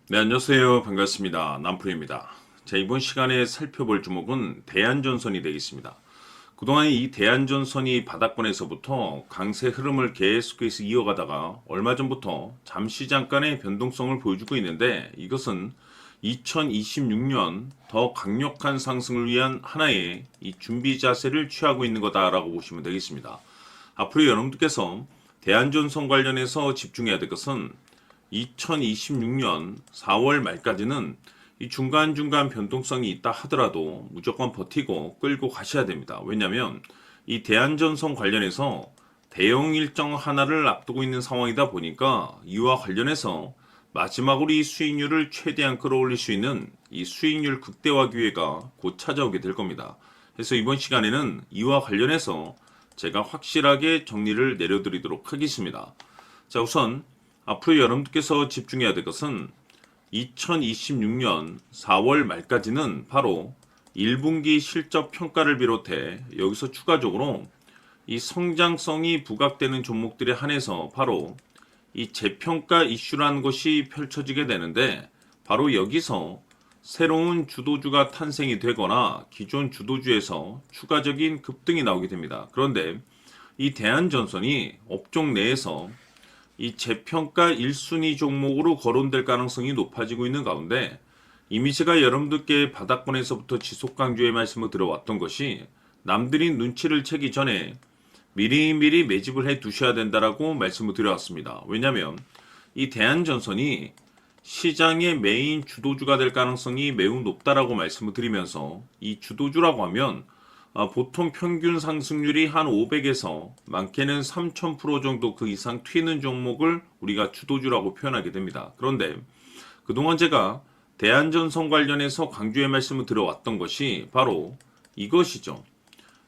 네, 안녕하세요. 반갑습니다. 남프입니다. 자, 이번 시간에 살펴볼 주목은 대안전선이 되겠습니다. 그동안 이 대안전선이 바닥권에서부터 강세 흐름을 계속해서 이어가다가 얼마 전부터 잠시 잠깐의 변동성을 보여주고 있는데, 이것은 2026년 더 강력한 상승을 위한 하나의 이 준비 자세를 취하고 있는 거다라고 보시면 되겠습니다. 앞으로 여러분들께서 대안전선 관련해서 집중해야 될 것은 2026년 4월 말까지는 이 중간중간 변동성이 있다 하더라도 무조건 버티고 끌고 가셔야 됩니다. 왜냐하면 이 대안전선 관련해서 대형 일정 하나를 앞두고 있는 상황이다 보니까 이와 관련해서 마지막으로 이 수익률을 최대한 끌어올릴 수 있는 이 수익률 극대화 기회가 곧 찾아오게 될 겁니다. 그래서 이번 시간에는 이와 관련해서 제가 확실하게 정리를 내려드리도록 하겠습니다. 자, 우선 앞으로 여러분들께서 집중해야 될 것은 2026년 4월 말까지는 바로 1분기 실적 평가를 비롯해 여기서 추가적으로 이 성장성이 부각되는 종목들에 한해서 바로 이 재평가 이슈라는 것이 펼쳐지게 되는데, 바로 여기서 새로운 주도주가 탄생이 되거나 기존 주도주에서 추가적인 급등이 나오게 됩니다. 그런데 이 대안전선이 업종 내에서 이 재평가 1순위 종목으로 거론될 가능성이 높아지고 있는 가운데, 이미 제가 여러분들께 바닥권에서부터 지속 강조의 말씀을 들어왔던 것이 남들이 눈치를 채기 전에 미리미리 매집을 해 두셔야 된다라고 말씀을 드려왔습니다. 왜냐하면 이 대안전선이 시장의 메인 주도주가 될 가능성이 매우 높다라고 말씀을 드리면서, 이 주도주라고 하면 보통 평균 상승률이 한 500에서 많게는 3000% 정도 그 이상 튀는 종목을 우리가 주도주라고 표현하게 됩니다. 그런데 그동안 제가 대안전선 관련해서 강조의 말씀을 들어왔던 것이 바로 이것이죠.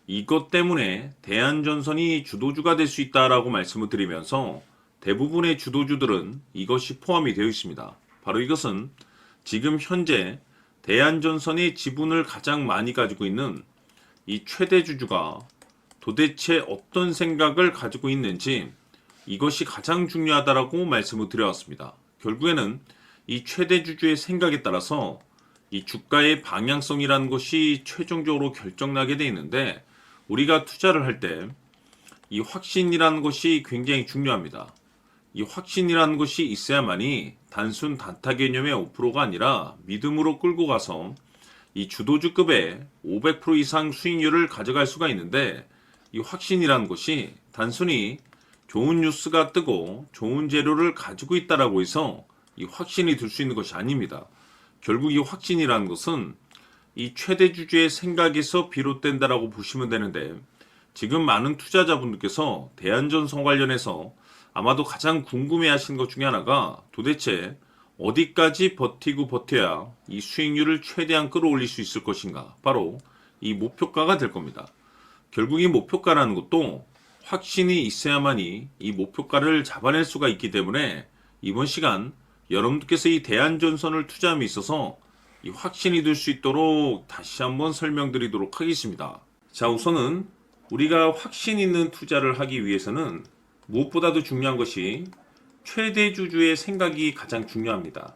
이것 때문에 대안전선이 주도주가 될 수 있다라고 말씀을 드리면서 대부분의 주도주들은 이것이 포함이 되어 있습니다. 바로 이것은 지금 현재 대안전선의 지분을 가장 많이 가지고 있는 이 최대 주주가 도대체 어떤 생각을 가지고 있는지, 이것이 가장 중요하다라고 말씀을 드려왔습니다. 결국에는 이 최대 주주의 생각에 따라서 이 주가의 방향성이라는 것이 최종적으로 결정나게 되어 있는데, 우리가 투자를 할 때 이 확신이라는 것이 굉장히 중요합니다. 이 확신이라는 것이 있어야만이 단순 단타 개념의 5%가 아니라 믿음으로 끌고 가서 이 주도주급의 500% 이상 수익률을 가져갈 수가 있는데, 이 확신이라는 것이 단순히 좋은 뉴스가 뜨고 좋은 재료를 가지고 있다라고 해서 이 확신이 들 수 있는 것이 아닙니다. 결국 이 확신이라는 것은 이 최대 주주의 생각에서 비롯된다라고 보시면 되는데, 지금 많은 투자자분들께서 대안전선 관련해서 아마도 가장 궁금해하시는 것 중에 하나가 도대체 어디까지 버티고 버텨야 이 수익률을 최대한 끌어올릴 수 있을 것인가, 바로 이 목표가가 될 겁니다. 결국 이 목표가라는 것도 확신이 있어야만이 이 목표가를 잡아낼 수가 있기 때문에, 이번 시간 여러분들께서 이 대안전선을 투자함에 있어서 이 확신이 들 수 있도록 다시 한번 설명드리도록 하겠습니다. 자, 우선은 우리가 확신 있는 투자를 하기 위해서는 무엇보다도 중요한 것이 최대 주주의 생각이 가장 중요합니다.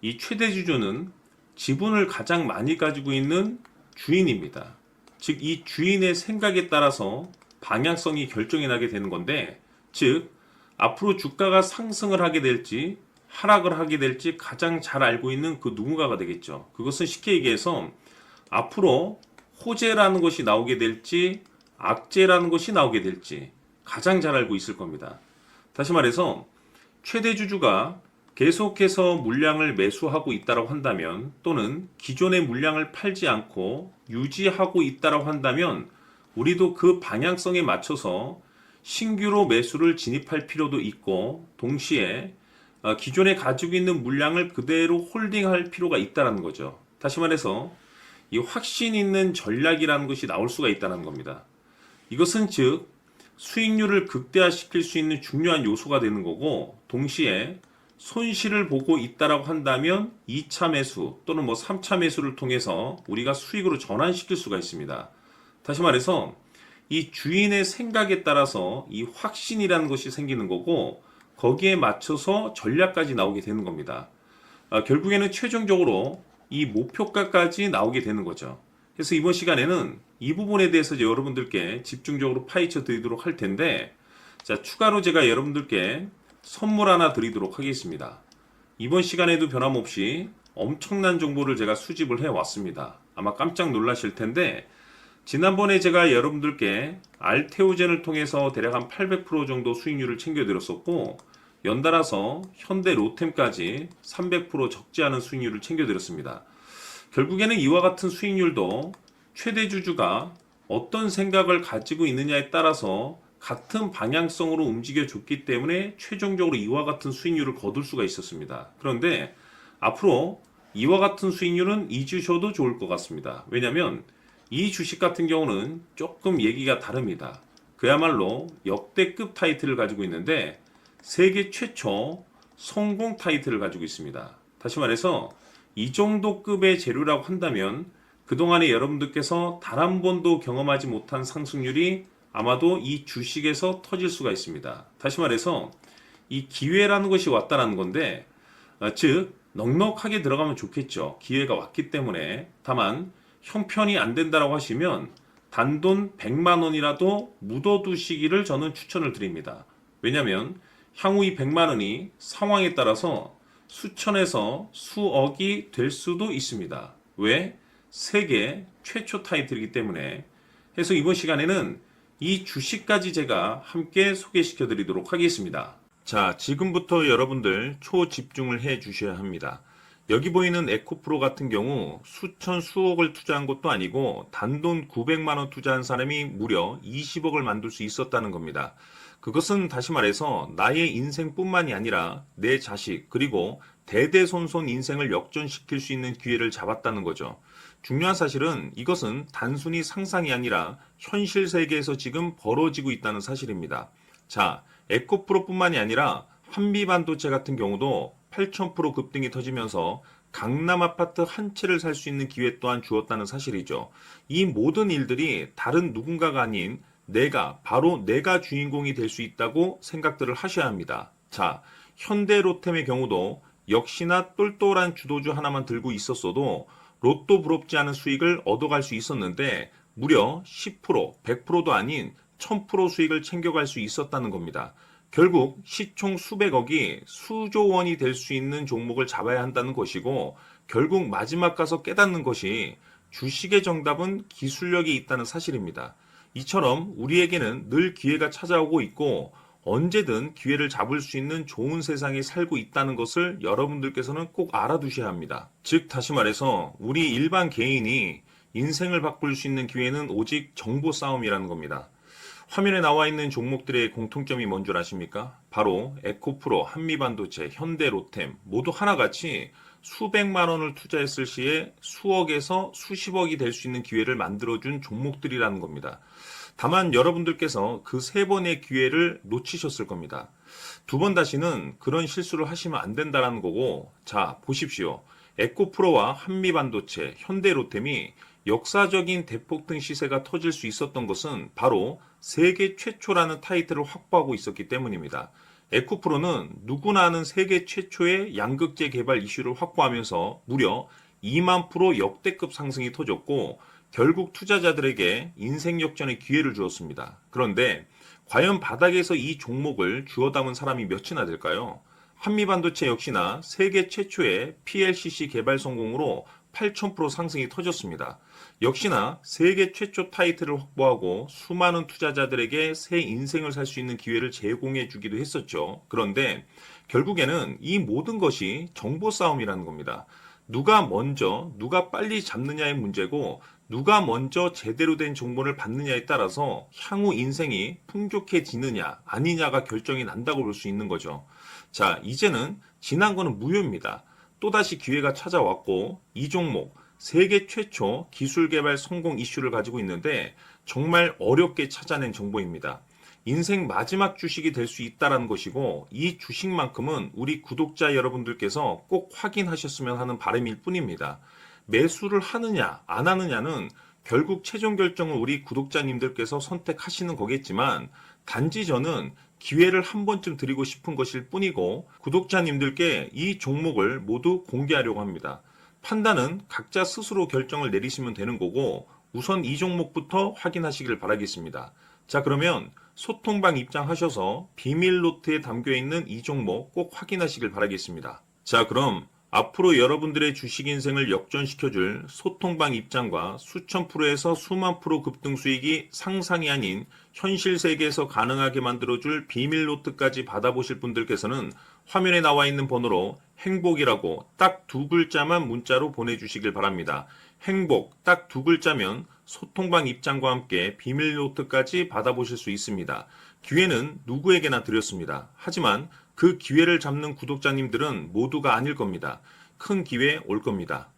이 최대 주주는 지분을 가장 많이 가지고 있는 주인입니다. 즉, 이 주인의 생각에 따라서 방향성이 결정이 나게 되는 건데, 즉 앞으로 주가가 상승을 하게 될지 하락을 하게 될지 가장 잘 알고 있는 그 누군가가 되겠죠. 그것은 쉽게 얘기해서 앞으로 호재라는 것이 나오게 될지 악재라는 것이 나오게 될지 가장 잘 알고 있을 겁니다. 다시 말해서 최대 주주가 계속해서 물량을 매수하고 있다고 한다면, 또는 기존의 물량을 팔지 않고 유지하고 있다고 한다면, 우리도 그 방향성에 맞춰서 신규로 매수를 진입할 필요도 있고, 동시에 기존에 가지고 있는 물량을 그대로 홀딩할 필요가 있다는 거죠. 다시 말해서 이 확신 있는 전략이라는 것이 나올 수가 있다는 겁니다. 이것은 즉 수익률을 극대화시킬 수 있는 중요한 요소가 되는 거고, 동시에 손실을 보고 있다라고 한다면 2차 매수 또는 3차 매수를 통해서 우리가 수익으로 전환시킬 수가 있습니다. 다시 말해서 이 주인의 생각에 따라서 이 확신이라는 것이 생기는 거고, 거기에 맞춰서 전략까지 나오게 되는 겁니다. 결국에는 최종적으로 이 목표가까지 나오게 되는 거죠. 그래서 이번 시간에는 이 부분에 대해서 이제 여러분들께 집중적으로 파헤쳐 드리도록 할 텐데, 자, 추가로 제가 여러분들께 선물 하나 드리도록 하겠습니다. 이번 시간에도 변함없이 엄청난 정보를 제가 수집을 해 왔습니다. 아마 깜짝 놀라실 텐데, 지난번에 제가 여러분들께 알테오젠을 통해서 대략 한 800% 정도 수익률을 챙겨드렸었고, 연달아서 현대 로템까지 300% 적지 않은 수익률을 챙겨드렸습니다. 결국에는 이와 같은 수익률도 최대 주주가 어떤 생각을 가지고 있느냐에 따라서 같은 방향성으로 움직여줬기 때문에 최종적으로 이와 같은 수익률을 거둘 수가 있었습니다. 그런데 앞으로 이와 같은 수익률은 잊으셔도 좋을 것 같습니다. 왜냐하면 이 주식 같은 경우는 조금 얘기가 다릅니다. 그야말로 역대급 타이틀을 가지고 있는데 세계 최초 성공 타이틀을 가지고 있습니다. 다시 말해서 이 정도 급의 재료라고 한다면 그동안에 여러분들께서 단 한 번도 경험하지 못한 상승률이 아마도 이 주식에서 터질 수가 있습니다. 다시 말해서 이 기회라는 것이 왔다는 건데, 즉 넉넉하게 들어가면 좋겠죠. 기회가 왔기 때문에. 다만 형편이 안 된다라고 하시면 단돈 100만 원이라도 묻어두시기를 저는 추천을 드립니다. 왜냐하면 향후 이 100만 원이 상황에 따라서 수천에서 수억이 될 수도 있습니다. 왜? 세계 최초 타이틀이기 때문에. 해서 이번 시간에는 이 주식까지 제가 함께 소개시켜 드리도록 하겠습니다. 자, 지금부터 여러분들 초집중을 해 주셔야 합니다. 여기 보이는 에코프로 같은 경우 수천 수억을 투자한 것도 아니고 단돈 900만 원 투자한 사람이 무려 20억을 만들 수 있었다는 겁니다. 그것은 다시 말해서 나의 인생뿐만이 아니라 내 자식 그리고 대대손손 인생을 역전시킬 수 있는 기회를 잡았다는 거죠. 중요한 사실은 이것은 단순히 상상이 아니라 현실 세계에서 지금 벌어지고 있다는 사실입니다. 자, 에코프로뿐만이 아니라 한미반도체 같은 경우도 8,000% 급등이 터지면서 강남 아파트 한 채를 살 수 있는 기회 또한 주었다는 사실이죠. 이 모든 일들이 다른 누군가가 아닌 바로 내가 주인공이 될 수 있다고 생각들을 하셔야 합니다. 자, 현대로템의 경우도 역시나 똘똘한 주도주 하나만 들고 있었어도 로또 부럽지 않은 수익을 얻어갈 수 있었는데 무려 10%, 100%도 아닌 1000% 수익을 챙겨갈 수 있었다는 겁니다. 결국 시총 수백억이 수조 원이 될 수 있는 종목을 잡아야 한다는 것이고, 결국 마지막 가서 깨닫는 것이 주식의 정답은 기술력이 있다는 사실입니다. 이처럼 우리에게는 늘 기회가 찾아오고 있고 언제든 기회를 잡을 수 있는 좋은 세상에 살고 있다는 것을 여러분들께서는 꼭 알아두셔야 합니다. 즉 다시 말해서 우리 일반 개인이 인생을 바꿀 수 있는 기회는 오직 정보 싸움이라는 겁니다. 화면에 나와 있는 종목들의 공통점이 뭔 줄 아십니까? 바로 에코프로, 한미반도체, 현대로템 모두 하나같이 수백만 원을 투자했을 시에 수억에서 수십억이 될 수 있는 기회를 만들어준 종목들이라는 겁니다. 다만 여러분들께서 그 세 번의 기회를 놓치셨을 겁니다. 두 번 다시는 그런 실수를 하시면 안 된다는 거고, 자 보십시오. 에코프로와 한미반도체, 현대로템이 역사적인 대폭등 시세가 터질 수 있었던 것은 바로 세계 최초라는 타이틀을 확보하고 있었기 때문입니다. 에코프로는 누구나 아는 세계 최초의 양극재 개발 이슈를 확보하면서 무려 2만 프로 역대급 상승이 터졌고 결국 투자자들에게 인생 역전의 기회를 주었습니다. 그런데 과연 바닥에서 이 종목을 주워 담은 사람이 몇이나 될까요? 한미반도체 역시나 세계 최초의 PLCC 개발 성공으로 8,000% 상승이 터졌습니다. 역시나 세계 최초 타이틀을 확보하고 수많은 투자자들에게 새 인생을 살 수 있는 기회를 제공해 주기도 했었죠. 그런데 결국에는 이 모든 것이 정보 싸움이라는 겁니다. 누가 먼저, 누가 빨리 잡느냐의 문제고 누가 먼저 제대로 된 정보를 받느냐에 따라서 향후 인생이 풍족해지느냐 아니냐가 결정이 난다고 볼 수 있는 거죠. 자, 이제는 지난 거는 무효입니다. 또다시 기회가 찾아왔고 이 종목 세계 최초 기술 개발 성공 이슈를 가지고 있는데 정말 어렵게 찾아낸 정보입니다. 인생 마지막 주식이 될 수 있다는 것이고 이 주식만큼은 우리 구독자 여러분들께서 꼭 확인하셨으면 하는 바람일 뿐입니다. 매수를 하느냐 안 하느냐는 결국 최종 결정을 우리 구독자님들께서 선택하시는 거겠지만 단지 저는 기회를 한 번쯤 드리고 싶은 것일 뿐이고 구독자님들께 이 종목을 모두 공개하려고 합니다. 판단은 각자 스스로 결정을 내리시면 되는 거고 우선 이 종목부터 확인하시길 바라겠습니다. 자, 그러면 소통방 입장하셔서 비밀 노트에 담겨 있는 이 종목 꼭 확인하시길 바라겠습니다. 자, 그럼 앞으로 여러분들의 주식 인생을 역전시켜줄 소통방 입장과 수천 프로에서 수만 프로 급등 수익이 상상이 아닌 현실 세계에서 가능하게 만들어줄 비밀 노트까지 받아보실 분들께서는 화면에 나와 있는 번호로 행복이라고 딱 두 글자만 문자로 보내주시길 바랍니다. 행복 딱 두 글자면 소통방 입장과 함께 비밀 노트까지 받아보실 수 있습니다. 기회는 누구에게나 드렸습니다. 하지만 그 기회를 잡는 구독자님들은 모두가 아닐 겁니다. 큰 기회 올 겁니다.